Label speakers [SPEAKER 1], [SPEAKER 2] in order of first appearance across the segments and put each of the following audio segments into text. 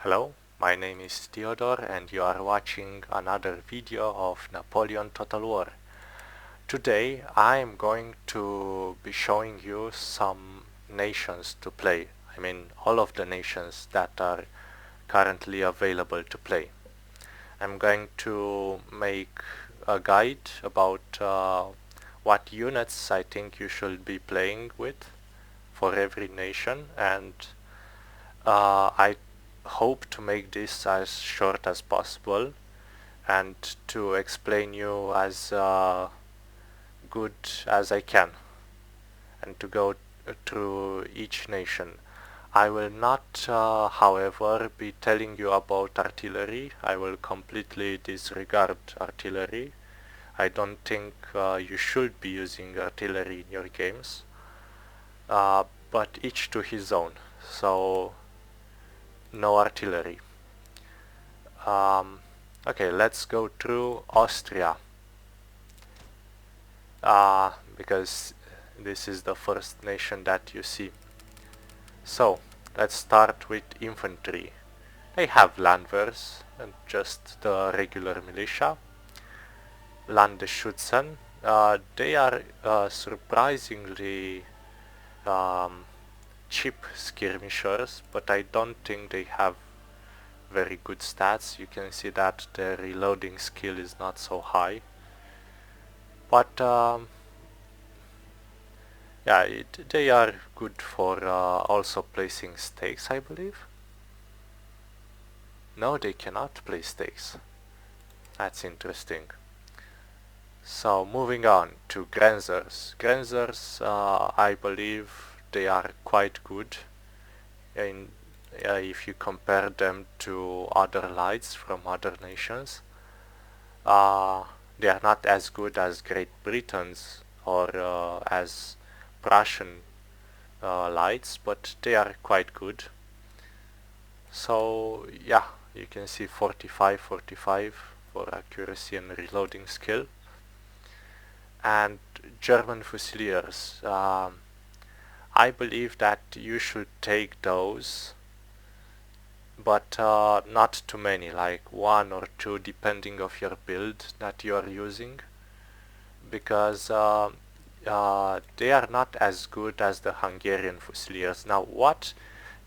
[SPEAKER 1] Hello, my name is Theodore and you are watching another video of Napoleon Total War. Today I am going to be showing you some nations to play. I mean all of the nations that are currently available to play. I'm going to make a guide about what units I think you should be playing with for every nation, and I hope to make this as short as possible and to explain you as good as I can and to go through each nation. I will not, however, be telling you about artillery. I will completely disregard artillery. I don't think you should be using artillery in your games, but each to his own. So no artillery. Okay, let's go through Austria, because this is the first nation that you see. So let's start with infantry. They have Landwehrs and just the regular militia. Landesschützen. They are surprisingly cheap skirmishers, but I don't think they have very good stats. You can see that their reloading skill is not so high, but yeah, they are good for also placing stakes, I believe. No, they cannot place stakes. That's interesting. So moving on to Grenzers. Grenzers, I believe they are quite good in if you compare them to other lights from other nations. They are not as good as Great Britain's or as Prussian lights, but they are quite good. So yeah, you can see 45 for accuracy and reloading skill. And German Fusiliers, I believe that you should take those, but not too many, like one or two depending of your build that you are using, because they are not as good as the Hungarian Fusiliers. Now what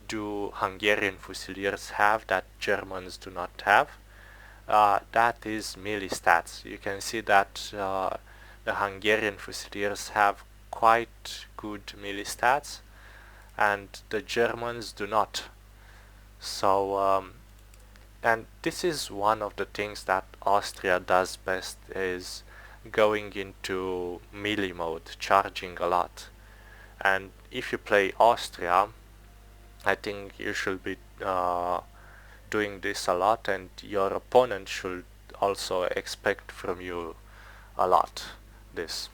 [SPEAKER 1] do Hungarian Fusiliers have that Germans do not have? That is melee stats. You can see that the Hungarian Fusiliers have quite good melee stats and the Germans do not. So and this is one of the things that Austria does best, is going into melee mode, charging a lot. And if you play Austria, I think you should be doing this a lot, and your opponent should also expect from you a lot this.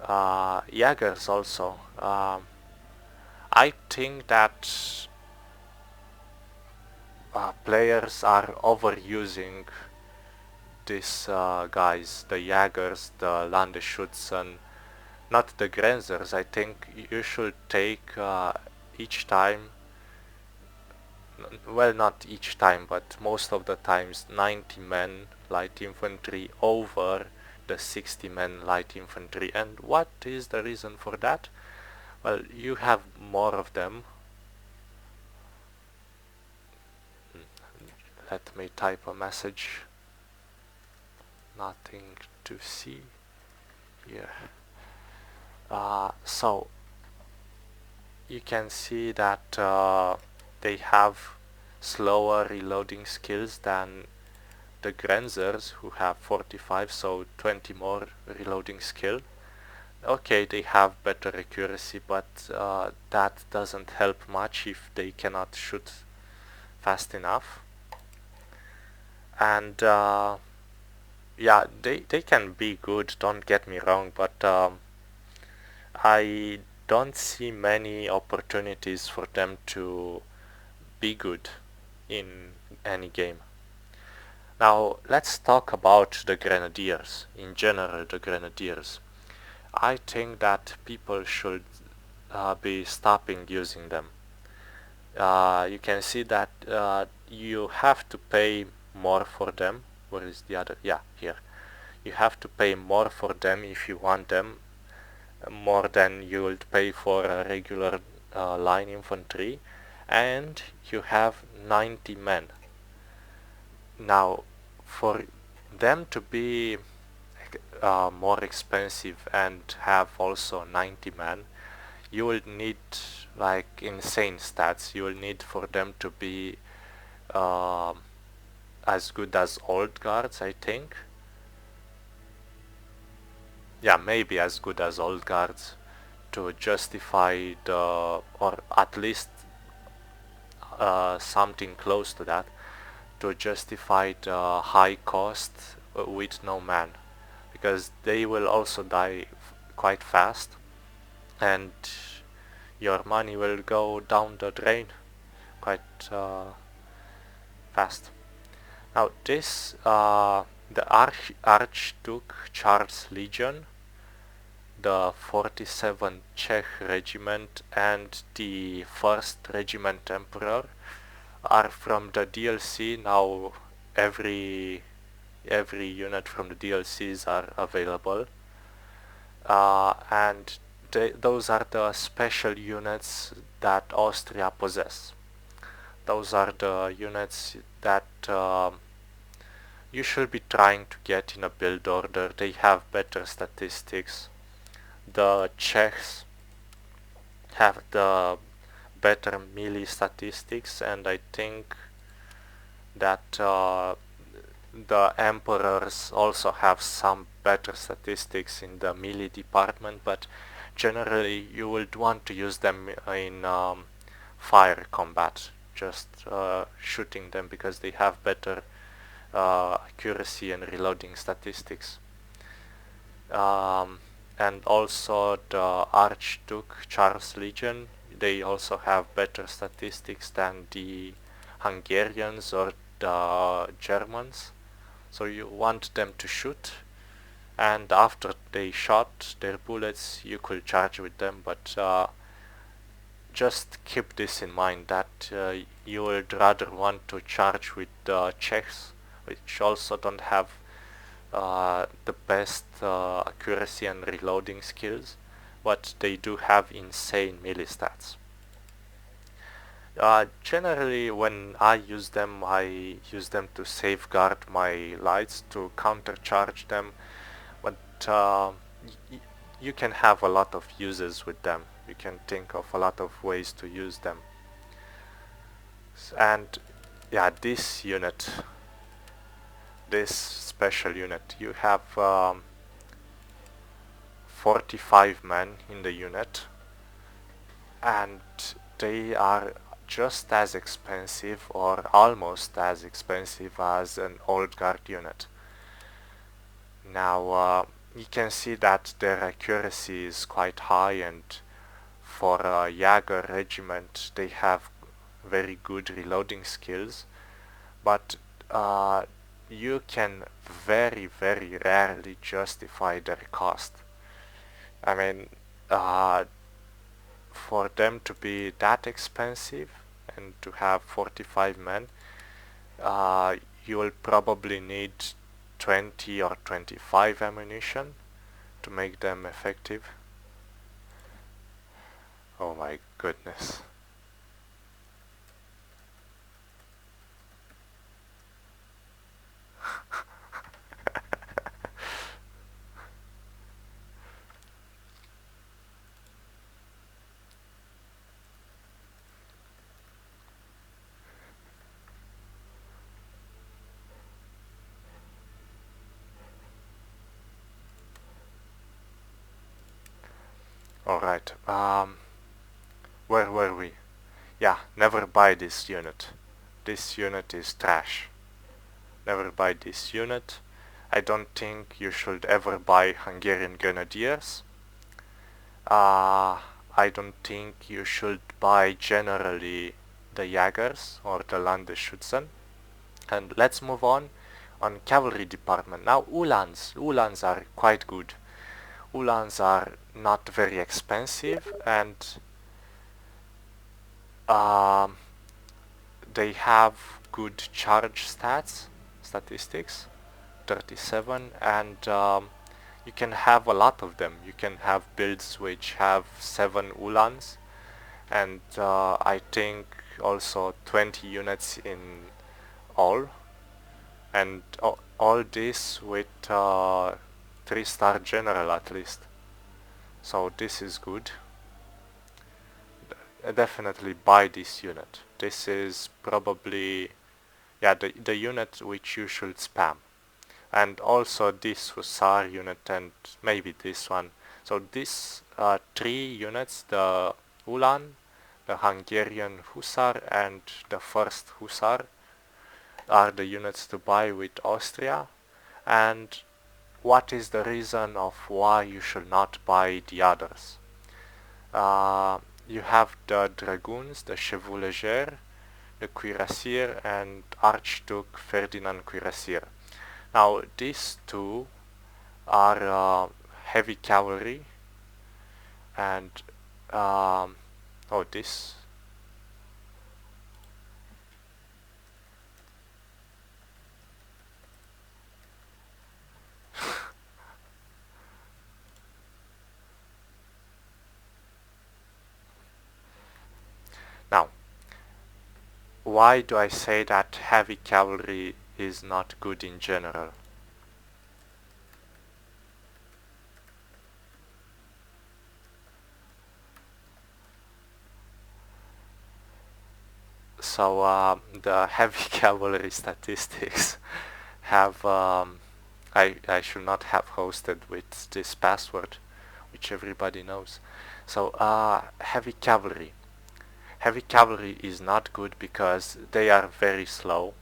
[SPEAKER 1] Jaegers also. I think that players are overusing these guys, the Jaegers, the Landesschützen, not the Grenzers. I think you should take each time, well, not each time, but most of the times, 90 men light infantry over the 60 men light infantry. And what is the reason for that? Well, you have more of them. Let me type a message. Nothing to see here. So you can see that they have slower reloading skills than the Grenzers, who have 45, so 20 more reloading skill. Okay, they have better accuracy, but that doesn't help much if they cannot shoot fast enough. And yeah, they can be good, don't get me wrong, but I don't see many opportunities for them to be good in any game. Now let's talk about the Grenadiers, in general the Grenadiers. I think that people should be stopping using them. you can see that you have to pay more for them. Where is the other? Yeah, here. You have to pay more for them if you want them, more than you would pay for a regular line infantry, and you have 90 men. Now, for them to be more expensive and have also 90 men, you will need like insane stats. You will need for them to be uh, as good as old guards, I think. Yeah, maybe as good as old guards to justify the, or at least something close to that, to justify the high cost with no man, because they will also die quite fast, and your money will go down the drain quite fast. Now this, the Archduke Charles Legion, the 47th Czech Regiment and the 1st Regiment Emperor are from the DLC. Now every unit from the DLCs are available, and those are the special units that Austria possess. Those are the units that you should be trying to get in a build order. They have better statistics. The Czechs have the better melee statistics, and I think that the emperors also have some better statistics in the melee department, but generally you would want to use them in fire combat, just shooting them, because they have better accuracy and reloading statistics. And also the Archduke Charles Legion, they also have better statistics than the Hungarians or the Germans. So you want them to shoot, and after they shot their bullets you could charge with them, but just keep this in mind, that you would rather want to charge with the Czechs, which also don't have the best accuracy and reloading skills, but they do have insane melee stats. Generally, when I use them to safeguard my lights, to countercharge them, but you can have a lot of uses with them. You can think of a lot of ways to use them. And yeah, this special unit, you have 45 men in the unit, and they are just as expensive or almost as expensive as an old guard unit. Now you can see that their accuracy is quite high, and for a Jaeger regiment they have very good reloading skills, but you can very rarely justify their cost. I mean, for them to be that expensive and to have 45 men, you will probably need 20 or 25 ammunition to make them effective. Oh my goodness. Alright, where were we? Yeah, never buy this unit. This unit is trash. Never buy this unit. I don't think you should ever buy Hungarian Grenadiers. I don't think you should buy generally the Jaegers or the Landesschützen. And let's move on cavalry department. Now Uhlans are quite good. Uhlans are not very expensive, and they have good charge statistics, 37, and you can have a lot of them. You can have builds which have 7 Ulans, and I think also 20 units in all, and all this with 3-star general at least. So this is good. Definitely buy this unit. This is probably, yeah, the unit which you should spam. And also this Hussar unit and maybe this one. So these 3 units, the Ulan, the Hungarian Hussar and the first Hussar, are the units to buy with Austria. And what is the reason of why you should not buy the others? You have the Dragoons, the Chevaux Légers, the Cuirassier and Archduke Ferdinand Cuirassier. Now these two are heavy cavalry, and oh, this now, why do I say that heavy cavalry is not good in general? So the heavy cavalry statistics have I should not have hosted with this password, which everybody knows. So heavy cavalry. Heavy cavalry is not good because they are very slow,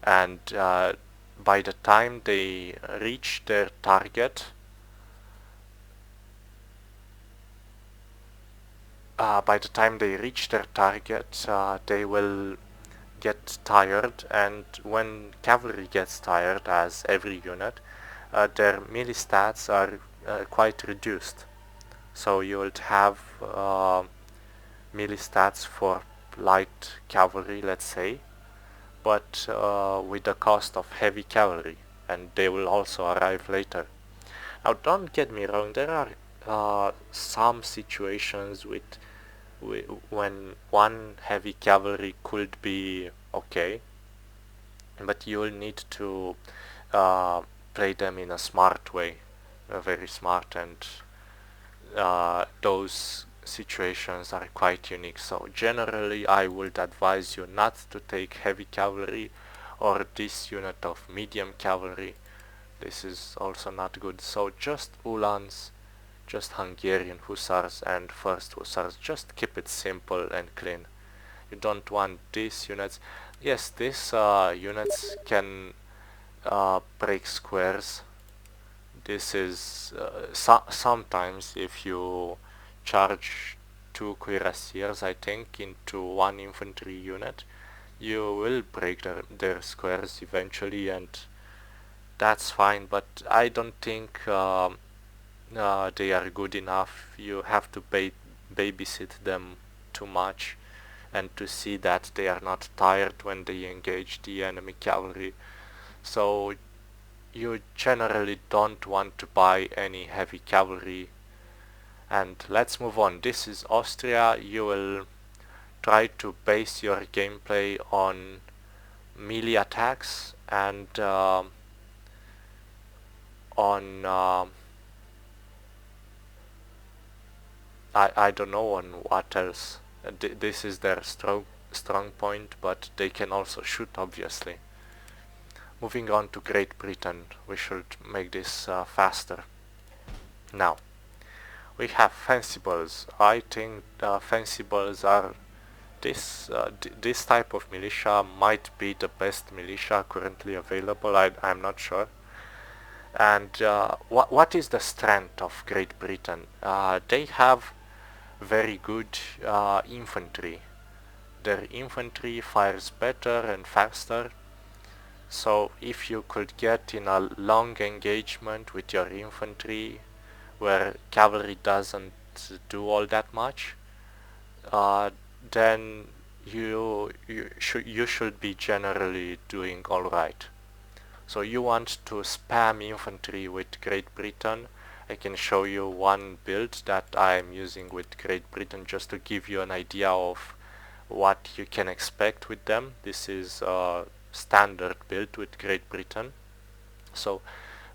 [SPEAKER 1] and by the time they reach their target, they will get tired, and when cavalry gets tired, as every unit, their melee stats are quite reduced. So you will have melee stats for light cavalry, let's say, but with the cost of heavy cavalry, and they will also arrive later. Now don't get me wrong, there are some situations when one heavy cavalry could be okay, but you'll need to play them in a smart way, very smart, and those situations are quite unique. So generally I would advise you not to take heavy cavalry or this unit of medium cavalry. This is also not good. So just Ulans, just Hungarian Hussars and first Hussars. Just keep it simple and clean. You don't want these units. Yes, these units can break squares. This is sometimes if you charge 2 cuirassiers, I think, into 1 infantry unit, you will break their squares eventually, and that's fine, but I don't think they are good enough. You have to babysit them too much, and to see that they are not tired when they engage the enemy cavalry. So you generally don't want to buy any heavy cavalry. And let's move on. This is Austria. You will try to base your gameplay on melee attacks and on I don't know on what else. This is their strong point, but they can also shoot, obviously. Moving on to Great Britain, we should make this faster. Now, we have Fencibles. I think Fencibles are this type of militia might be the best militia currently available. I'm not sure. And what is the strength of Great Britain? They have very good infantry. Their infantry fires better and faster. So if you could get in a long engagement with your infantry where cavalry doesn't do all that much, then you should be generally doing all right. So you want to spam infantry with Great Britain. I can show you one build that I'm using with Great Britain just to give you an idea of what you can expect with them. This is a standard build with Great Britain. So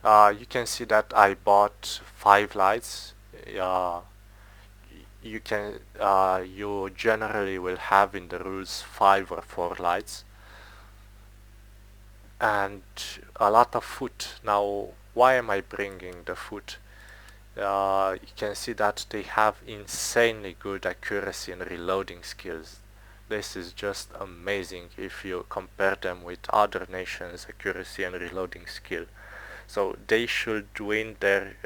[SPEAKER 1] you can see that I bought 5 lights. Uh, you generally will have in the rules 5 or 4 lights and a lot of foot. Now, why am I bringing the foot? You can see that they have insanely good accuracy and reloading skills. This is just amazing if you compare them with other nations' accuracy and reloading skill. So they should win their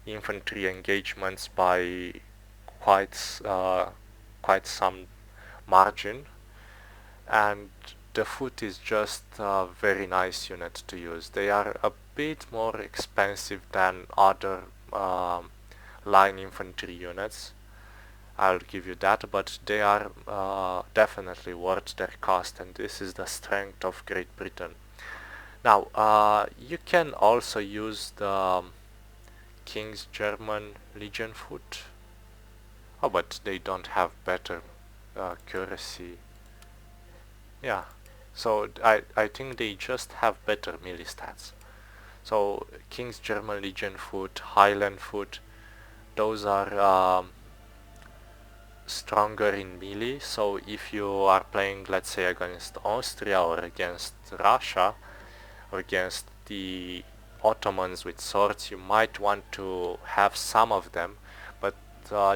[SPEAKER 1] infantry engagements by quite quite some margin, and the foot is just a very nice unit to use. They are a bit more expensive than other line infantry units, I'll give you that, but they are definitely worth their cost, and this is the strength of Great Britain. Now, you can also use the King's German Legion foot. Oh, but they don't have better accuracy. Yeah, so I think they just have better melee stats. So King's German Legion foot, Highland foot, those are stronger in melee. So if you are playing, let's say, against Austria or against Russia or against the Ottomans with swords, you might want to have some of them, but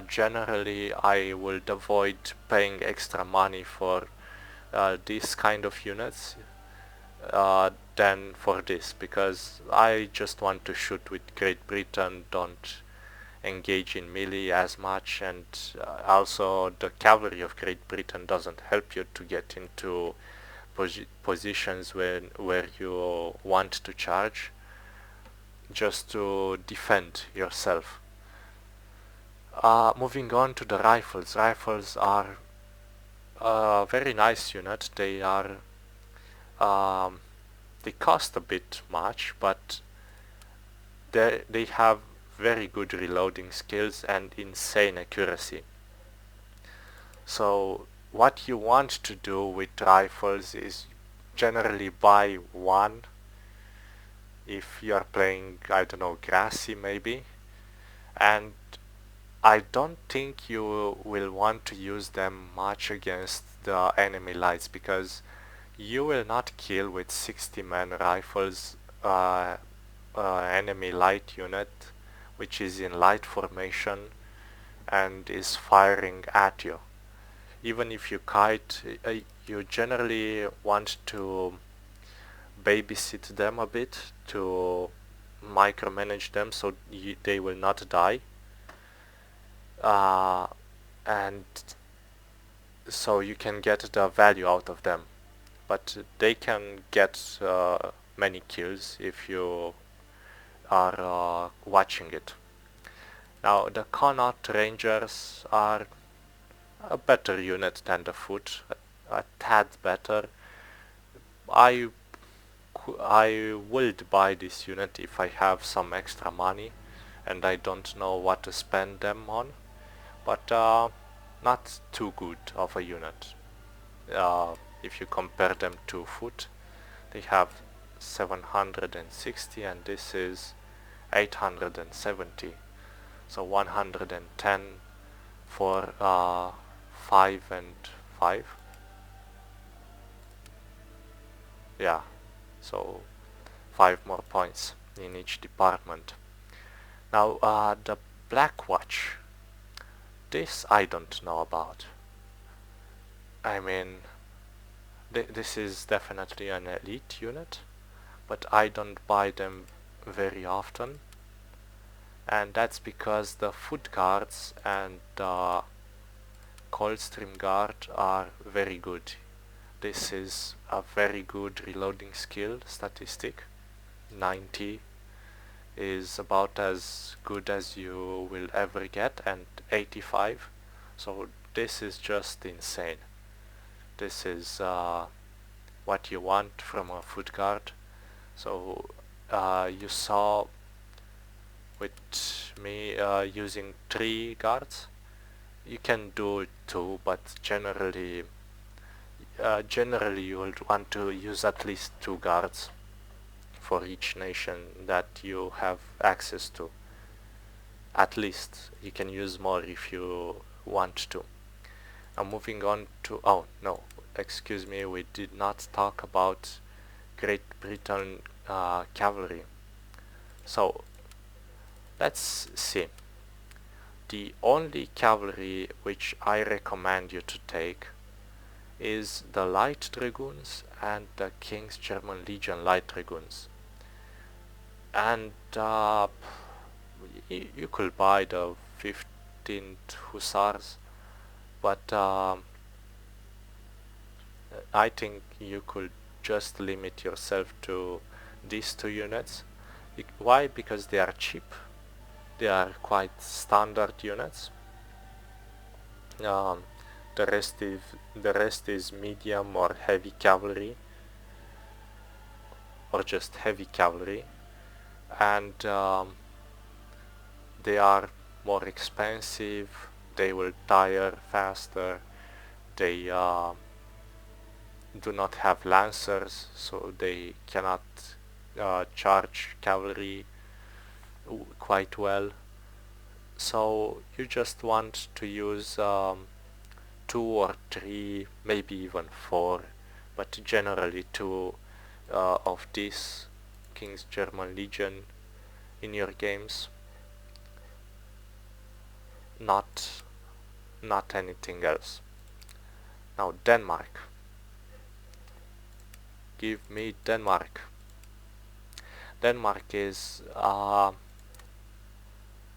[SPEAKER 1] generally I would avoid paying extra money for these kind of units than for this, because I just want to shoot with Great Britain, don't engage in melee as much, and also the cavalry of Great Britain doesn't help you to get into positions where you want to charge, just to defend yourself. Moving on to the rifles. Rifles are a very nice unit. They are they cost a bit much, but they have very good reloading skills and insane accuracy. So what you want to do with rifles is generally buy one if you are playing, I don't know, Grassy maybe, and I don't think you will want to use them much against the enemy lights, because you will not kill with 60-man rifles enemy light unit which is in light formation and is firing at you. Even if you kite, you generally want to babysit them a bit to micromanage them so they will not die, and so you can get the value out of them, but they can get many kills if you are watching it. Now the Connaught Rangers are a better unit than the foot, a tad better. I would buy this unit if I have some extra money and I don't know what to spend them on, but not too good of a unit. If you compare them to foot, they have 760 and this is 870, so 110 for 5 and 5. Yeah, so 5 more points in each department. Now the Black Watch, this I don't know about. I mean, this is definitely an elite unit, but I don't buy them very often, and that's because the Foot Guards and the Coldstream Guard are very good. This is a very good reloading skill statistic. 90 is about as good as you will ever get, and 85, so this is just insane. this is what you want from a foot guard. So you saw with me using 3 guards. You can do 2, but generally you would want to use at least 2 guards for each nation that you have access to. At least you can use more if you want to. Now moving on to, oh no, excuse me, we did not talk about Great Britain cavalry. So let's see. The only cavalry which I recommend you to take is the Light Dragoons and the King's German Legion Light Dragoons. And you could buy the 15th Hussars, but I think you could just limit yourself to these 2 units. Why? Because they are cheap. They are quite standard units. The rest is medium or heavy cavalry, or just heavy cavalry, and they are more expensive. They will tire faster. They do not have lancers, so they cannot charge cavalry quite well. So you just want to use 2 or 3, maybe even 4, but generally 2 of this King's German Legion in your games. Not anything else. Now Denmark. Give me Denmark. Denmark is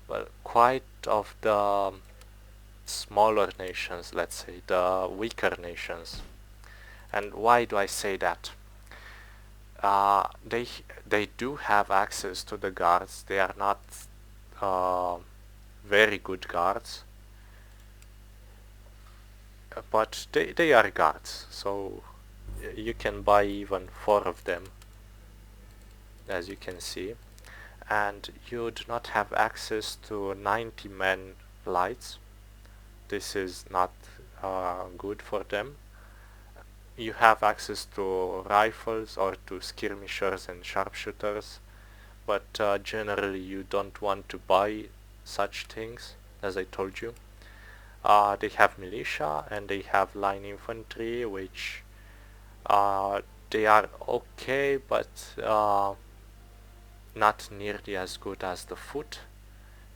[SPEAKER 1] well, quite of the smaller nations, let's say, the weaker nations. And why do I say that? They do have access to the guards. They are not very good guards, but they are guards, so you can buy even 4 of them, as you can see. And you do not have access to 90 men lights. This is not good for them. You have access to rifles or to skirmishers and sharpshooters, but generally you don't want to buy such things, as I told you. They have militia and they have line infantry, which they are okay, but not nearly as good as the foot.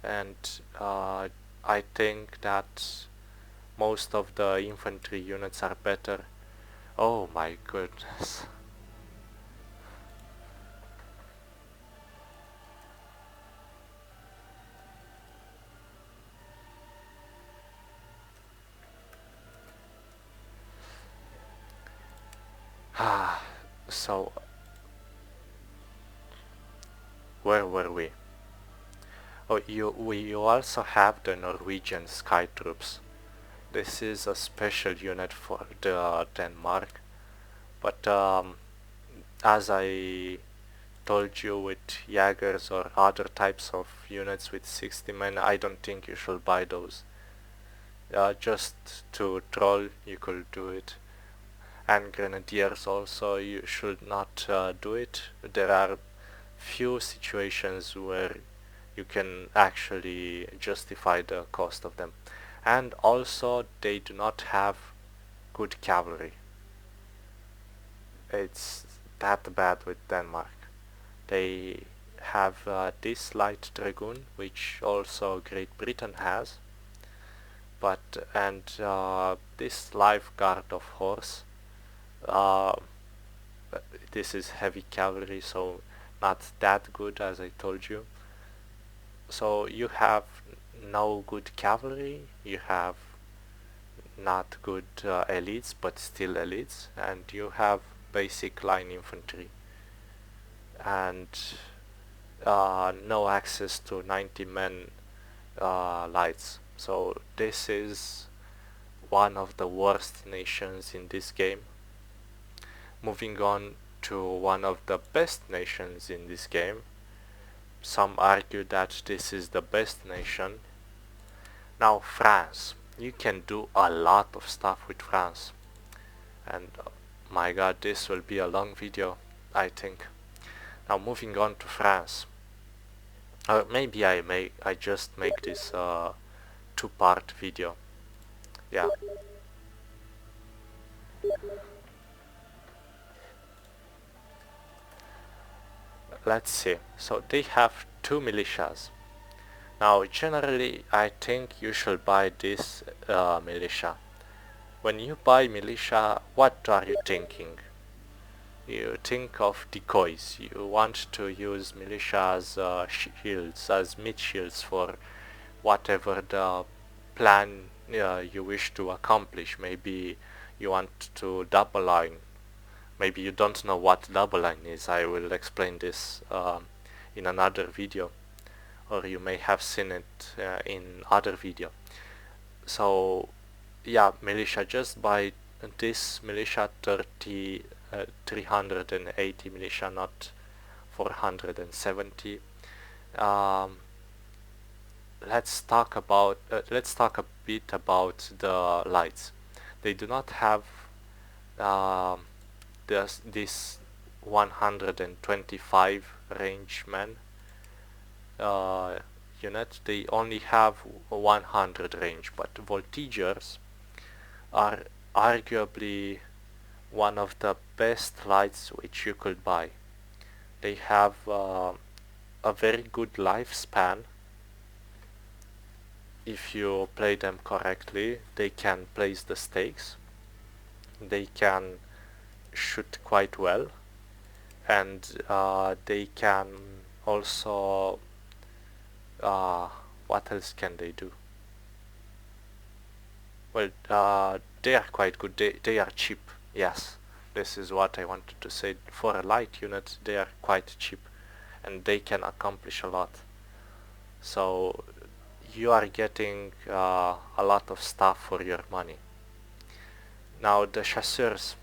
[SPEAKER 1] And I think that most of the infantry units are better. Oh my goodness. So, where were we? Oh, you also have the Norwegian Sky Troops. This is a special unit for the Denmark, but as I told you, with Jaegers or other types of units with 60 men, I don't think you should buy those. Just to troll, you could do it. And Grenadiers also, you should not do it. There are few situations where you can actually justify the cost of them. And also they do not have good cavalry. It's that bad with Denmark. They have this light dragoon, which also Great Britain has, and this life guard of horse. This is heavy cavalry, so not that good, as I told you. So you have no good cavalry, you have not good elites, but still elites, and you have basic line infantry, and no access to 90 men lights. So this is one of the worst nations in this game. Moving on to one of the best nations in this game. Some argue that this is the best nation. Now France. You can do a lot of stuff with France. And my god, this will be a long video, I think. Now moving on to France. Maybe I just make this two-part video. Yeah. Let's see. So they have two militias. Now generally I think you should buy this militia. When you buy militia, what are you thinking? You think of decoys. You want to use militia as shields, as mid shields for whatever the plan you wish to accomplish. Maybe you want to double line. Maybe you don't know what double line is. I will explain this in another video, or you may have seen it in other video. So yeah, militia, just buy this militia 380 militia, not 470. Let's talk a bit about the lights. They do not have this 125 range man unit. They only have 100 range, but Voltigeurs are arguably one of the best lights which you could buy. They have a very good lifespan. If you play them correctly, they can place the stakes, they can shoot quite well, and they can also what else can they do? Well, they are quite good. They are cheap. Yes, this is what I wanted to say. For a light unit, they are quite cheap, and they can accomplish a lot. So you are getting a lot of stuff for your money. Now the chasseurs,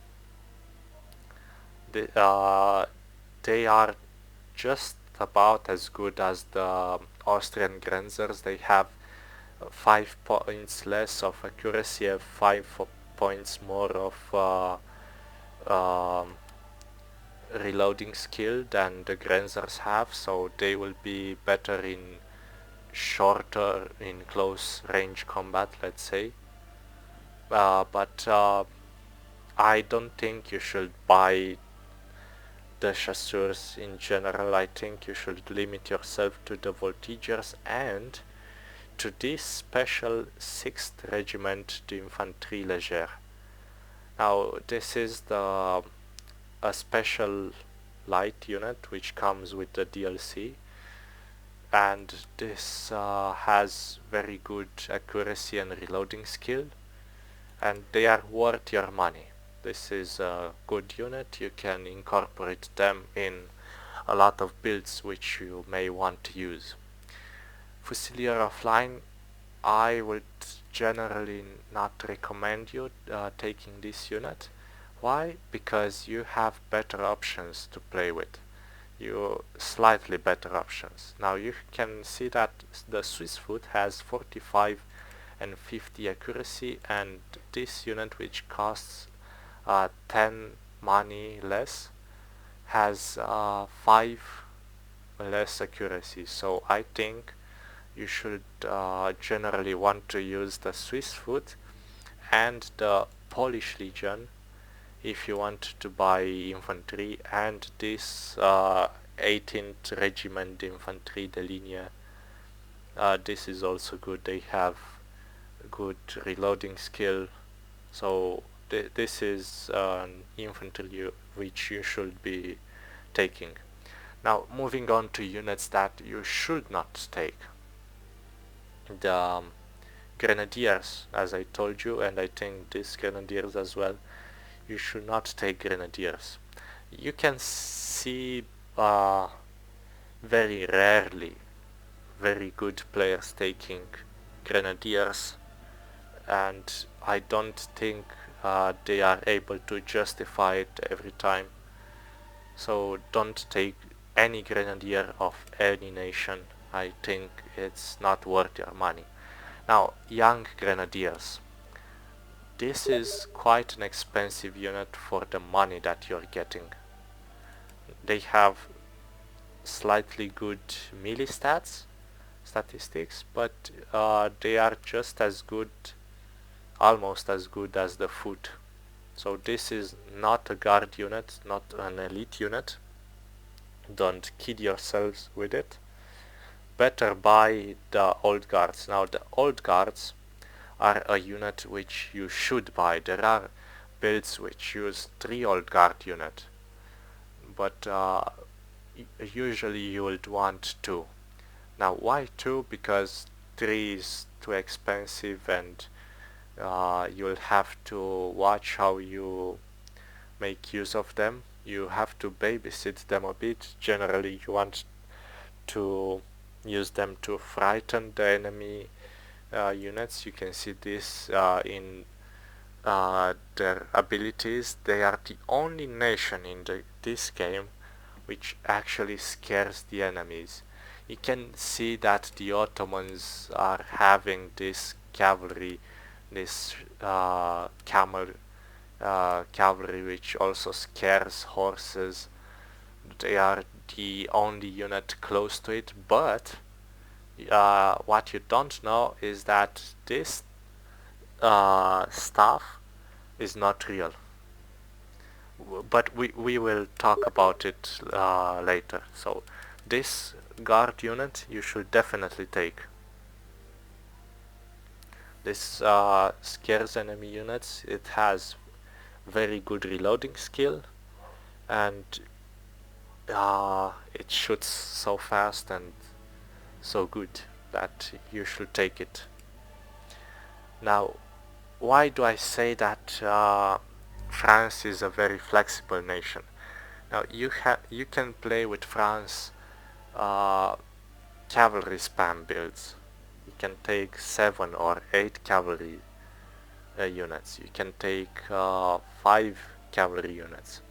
[SPEAKER 1] they are just about as good as the Austrian Grenzers. They have 5 points less of accuracy and 5 points more of reloading skill than the Grenzers have, so they will be better in close range combat, let's say. But I don't think you should buy the chasseurs in general. I think you should limit yourself to the Voltigeurs and to this special 6th Regiment d'Infanterie Légère. Now this is a special light unit which comes with the DLC, and this has very good accuracy and reloading skill, and they are worth your money. This is a good unit. You can incorporate them in a lot of builds which you may want to use. Fusilier offline, I would generally not recommend you taking this unit. Why? Because you have better options to play with. Slightly better options. Now you can see that the Swiss Foot has 45 and 50 accuracy, and this unit, which costs 10 money less, has 5 less accuracy. So I think you should generally want to use the Swiss Foot and the Polish Legion if you want to buy infantry, and this 18th Regiment d'Infanterie de Ligne. This is also good. They have good reloading skill, so this is an infantry which you should be taking. Now moving on to units that you should not take. The Grenadiers, as I told you, and I think these Grenadiers as well, you should not take Grenadiers. You can see very rarely very good players taking Grenadiers, and I don't think they are able to justify it every time. So don't take any grenadier of any nation. I think it's not worth your money. Now, young grenadiers. This is quite an expensive unit for the money that you're getting. They have slightly good melee statistics, but they are just as good, almost as good as the foot. So this is not a guard unit, not an elite unit. Don't kid yourselves with it. Better buy the old guards. Now the old guards are a unit which you should buy. There are builds which use 3 old guard unit, but usually you would want 2. Now why 2? Because 3 is too expensive, and you'll have to watch how you make use of them. You have to babysit them a bit. Generally you want to use them to frighten the enemy units. You can see this in their abilities. They are the only nation in this game which actually scares the enemies. You can see that the Ottomans are having this cavalry, this camel cavalry, which also scares horses. They are the only unit close to it, but what you don't know is that this stuff is not real. But we will talk about it later. So this guard unit you should definitely take. This scares enemy units. It has very good reloading skill, and it shoots so fast and so good that you should take it. Now, why do I say that France is a very flexible nation? Now you can play with France cavalry spam builds. You can take 7 or 8 cavalry units. You can take 5 cavalry units.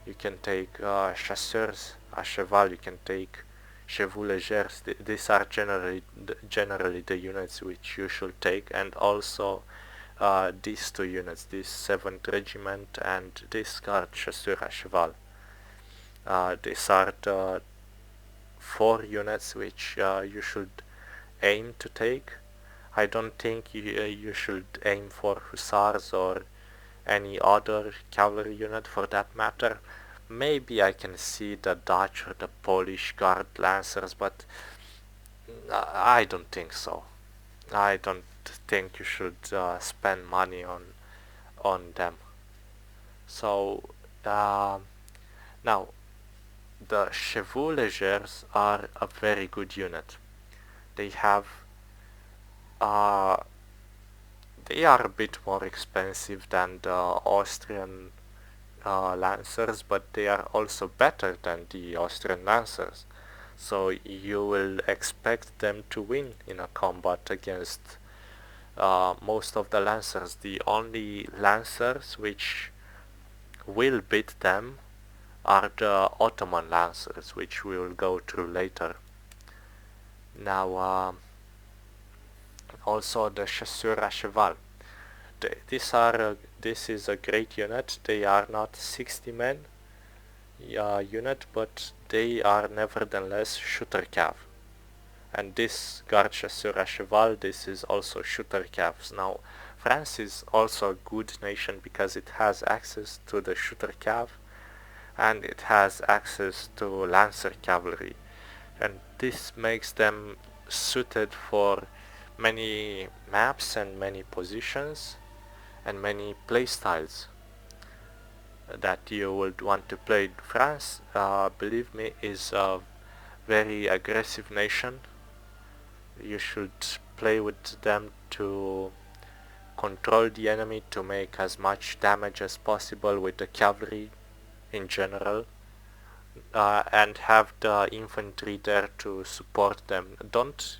[SPEAKER 1] You can take chasseurs à cheval. You can take chevaux légers. These are generally the units which you should take, and also these 2 units, this 7th regiment and this guard chasseurs à cheval. These are the 4 units which you should aim to take. I don't think you should aim for hussars or any other cavalry unit for that matter. Maybe I can see the Dutch or the Polish guard lancers, but I don't think so. I don't think you should spend money on them. So now the chevaux légers are a very good unit. They have they are a bit more expensive than the Austrian lancers, but they are also better than the Austrian lancers. So you will expect them to win in a combat against most of the lancers. The only lancers which will beat them are the Ottoman lancers, which we will go through later. Now also the chasseurs à cheval. This is a great unit. They are not 60 men unit, but they are nevertheless shooter cav. And this guard chasseurs à cheval, this is also shooter cavs. Now France is also a good nation because it has access to the shooter cav, and it has access to lancer cavalry, and this makes them suited for many maps and many positions and many playstyles that you would want to play. France, believe me, is a very aggressive nation. You should play with them to control the enemy, to make as much damage as possible with the cavalry in general, and have the infantry there to support them. Don't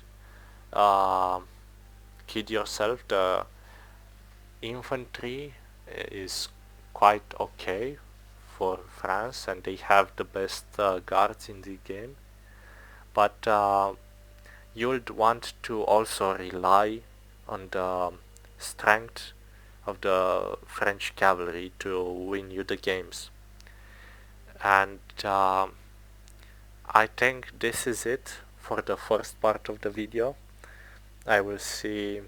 [SPEAKER 1] kid yourself. infantry is quite okay for France, and they have the best guards in the game, but you'd want to also rely on the strength of the French cavalry to win you the games. And I think this is it for the first part of the video. I will see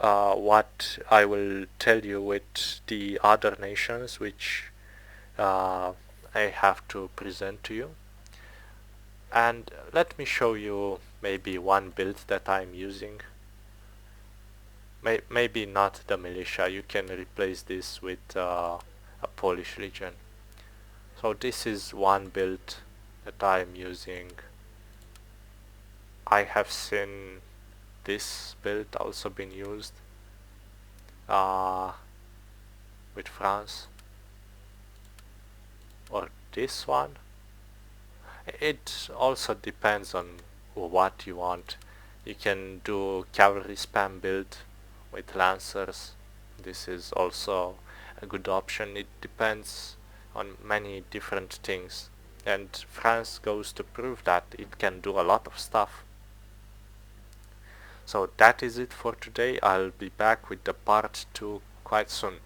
[SPEAKER 1] what I will tell you with the other nations which I have to present to you. And let me show you maybe one build that I'm using. Maybe not the militia, you can replace this with a Polish legion. So this is one build that I'm using. I have seen this build also been used with France, or this one. It also depends on what you want. You can do cavalry spam build with lancers. This is also a good option. It depends on many different things, and France goes to prove that it can do a lot of stuff. So that is it for today. I'll be back with the part 2 quite soon.